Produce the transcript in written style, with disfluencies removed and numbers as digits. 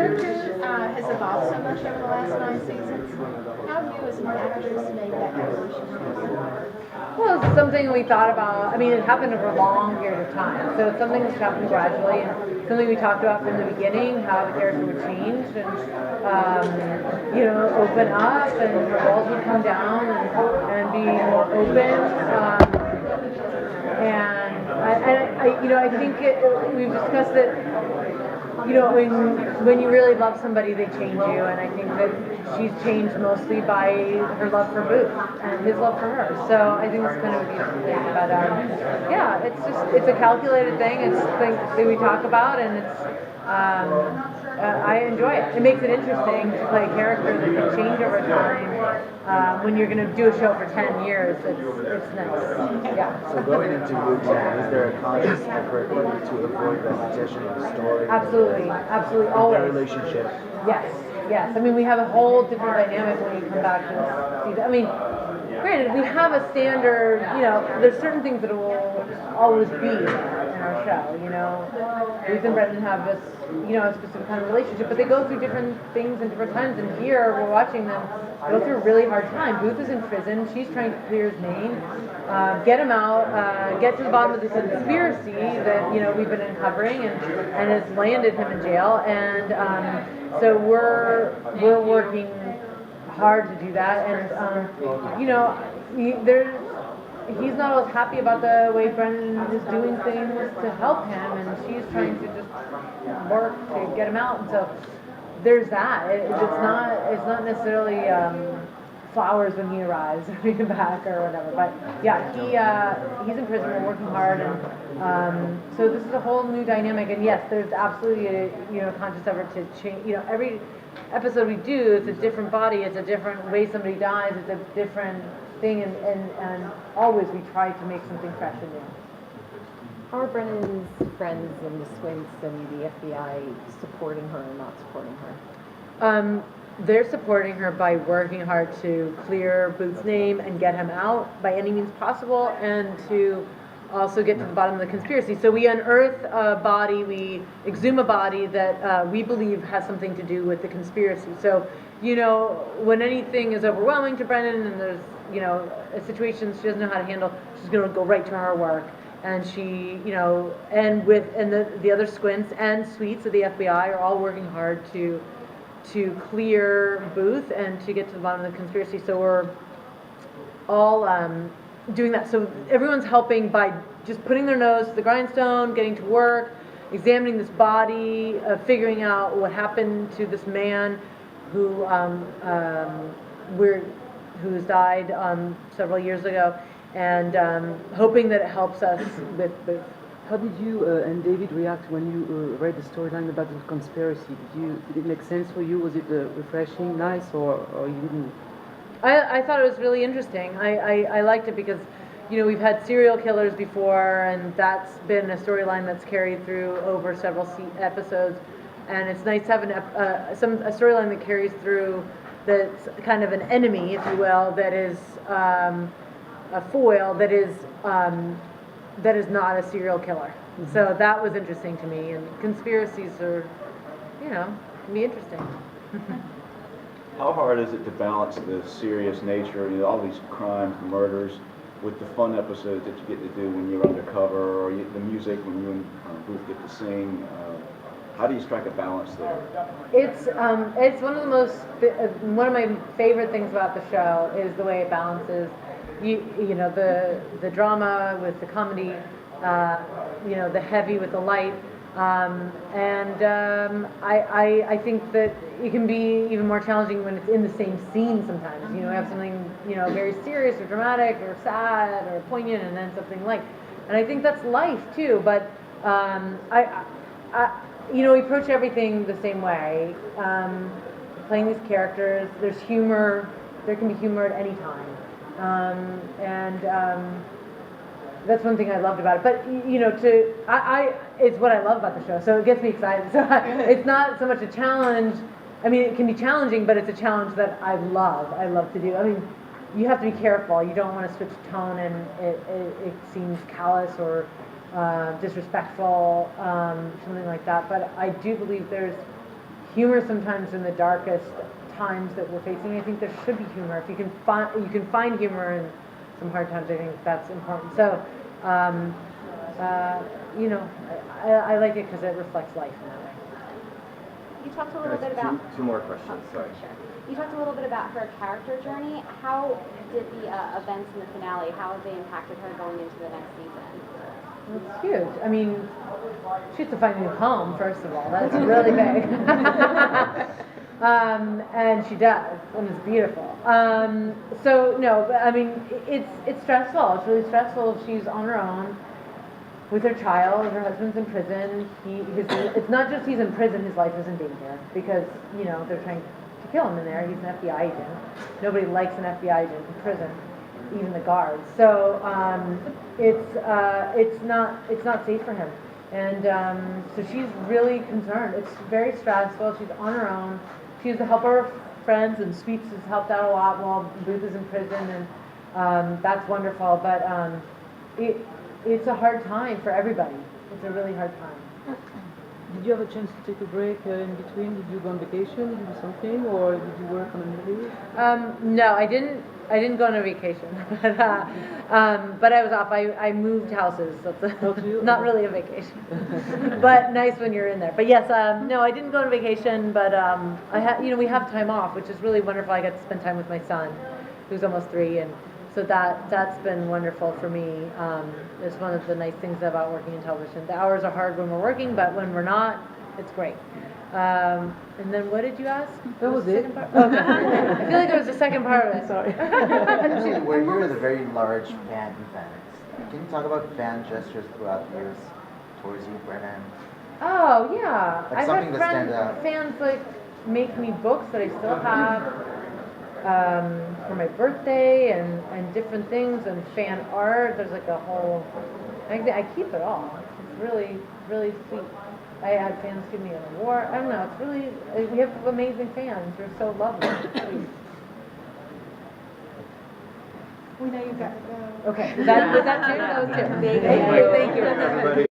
character has evolved so much over the last 9 seasons. How have you as an actress made that evolution? Well, it's something we thought about. I mean, it happened over a long period of time, so it's something that's happened gradually, and something we talked about from the beginning, how the character would change, and open up, and her walls would come down, and be more open. I think we've discussed that. When you really love somebody, they change you, and I think that she's changed mostly by her love for Booth and his love for her. So I think it's kind of a beautiful thing. But it's a calculated thing. It's things that we talk about, and I enjoy it. It makes it interesting to play a character that can change over time. When you're going to do a show for 10 years, it's nice. Yeah. So going into Booth, is there a conscious effort to avoid repetition of the story? Absolutely, always. Their relationship. Yes. I mean, we have a whole different dynamic when you come back to this season. I mean, granted, we have a standard, there's certain things that will always be in our show, Ruth and Brendan have this, a specific kind of relationship, but they go through different things in different times, and here we're watching them go through a really hard time. Booth is in prison, she's trying to clear his name, get him out, get to the bottom of this conspiracy that, we've been uncovering, and has landed him in jail, and so we're working hard to do that, and he's not always happy about the way Brendan is doing things to help him, and she's trying to just work to get him out, and so there's that. It's not necessarily flowers when he arrives or bring him back or whatever, but yeah, he's in prison. We're working hard, and so this is a whole new dynamic, and yes, there's absolutely a conscious effort to change. Every episode we do, it's a different body, it's a different way somebody dies, it's a different thing, and always we try to make something fresh and new. How are Brennan's friends and the Squints and the FBI supporting her or not supporting her? They're supporting her by working hard to clear Booth's name and get him out by any means possible, and to also get to the bottom of the conspiracy. So we unearth a body, we exhume a body that we believe has something to do with the conspiracy. So, when anything is overwhelming to Brennan and there's, a situation she doesn't know how to handle, she's going to go right to her work. And she, and the other Squints and Sweets of the FBI are all working hard to clear Booth and to get to the bottom of the conspiracy. So we're all doing that. So everyone's helping by just putting their nose to the grindstone, getting to work, examining this body, figuring out what happened to this man who who's died several years ago, and hoping that it helps us with Booth. How did you and David react when you read the storyline about the conspiracy? Did it make sense for you? Was it refreshing, nice, or you didn't? I thought it was really interesting. I liked it because, we've had serial killers before, and that's been a storyline that's carried through over several episodes, and it's nice to have a storyline that carries through that's kind of an enemy, if you will, that is a foil that is not a serial killer. Mm-hmm. So that was interesting to me, and conspiracies are, can be interesting. How hard is it to balance the serious nature, all these crimes, murders, with the fun episodes that you get to do when you're undercover, or the music when you and Booth get to sing? How do you strike a balance there? It's one of my favorite things about the show is the way it balances, the drama with the comedy, the heavy with the light. I think that it can be even more challenging when it's in the same scene sometimes. You have something, very serious or dramatic or sad or poignant, and then something light. And I think that's life too, but we approach everything the same way. Playing these characters, there's humor, there can be humor at any time. That's one thing I loved about it. But it's what I love about the show, so it gets me excited. So it's not so much a challenge. I mean, it can be challenging, but it's a challenge that I love. I love to do. I mean, you have to be careful. You don't want to switch tone, and it seems callous or disrespectful, something like that. But I do believe there's humor sometimes in the darkest times that we're facing. I think there should be humor. If you can find humor in some hard times, I think that's important. So, you know, I like it because it reflects life in that way. You talked a little bit about... Two more questions, sorry. Sure. You talked a little bit about her character journey. How did the events in the finale, how have they impacted her going into the next season? It's huge. I mean, she has to find a new home, first of all. That's really big. And she does, and it's beautiful. So, no, but I mean, it's stressful. It's really stressful if she's on her own with her child. Her husband's in prison. It's not just he's in prison, his life is in danger because, you know, they're trying to kill him in there. He's an FBI agent. Nobody likes an FBI agent in prison, even the guards. So it's not safe for him. And so she's really concerned. It's very stressful. She's on her own. She has the help of her friends, and Sweeps has helped out a lot while Booth is in prison, and that's wonderful. But it's a hard time for everybody. It's a really hard time. Did you have a chance to take a break in between? Did you go on vacation? Did you do something, or did you work on a movie? No, I didn't go on a vacation, but I was off. I moved houses. That's not really a vacation, but nice when you're in there. But yes, no, I didn't go on vacation, but we have time off, which is really wonderful. I got to spend time with my son, who's almost 3, and so that's been wonderful for me. It's one of the nice things about working in television. The hours are hard when we're working, but when we're not, it's great. And then what did you ask? That was it. Okay. I feel like there was a second part of it. Sorry. We're here with a very large fan event. Can you talk about fan gestures throughout the years towards you, Brennan? Oh yeah, Like I've something had that stand out. fans like make me books that I still have for my birthday and different things and fan art. There's like a whole. I keep it all. It's really really sweet. I had fans give me an award. I don't know. It's really we have amazing fans. They're so lovely. We know you've got to go. Okay, was that two? That was two. Thank you. Thank you. Everybody.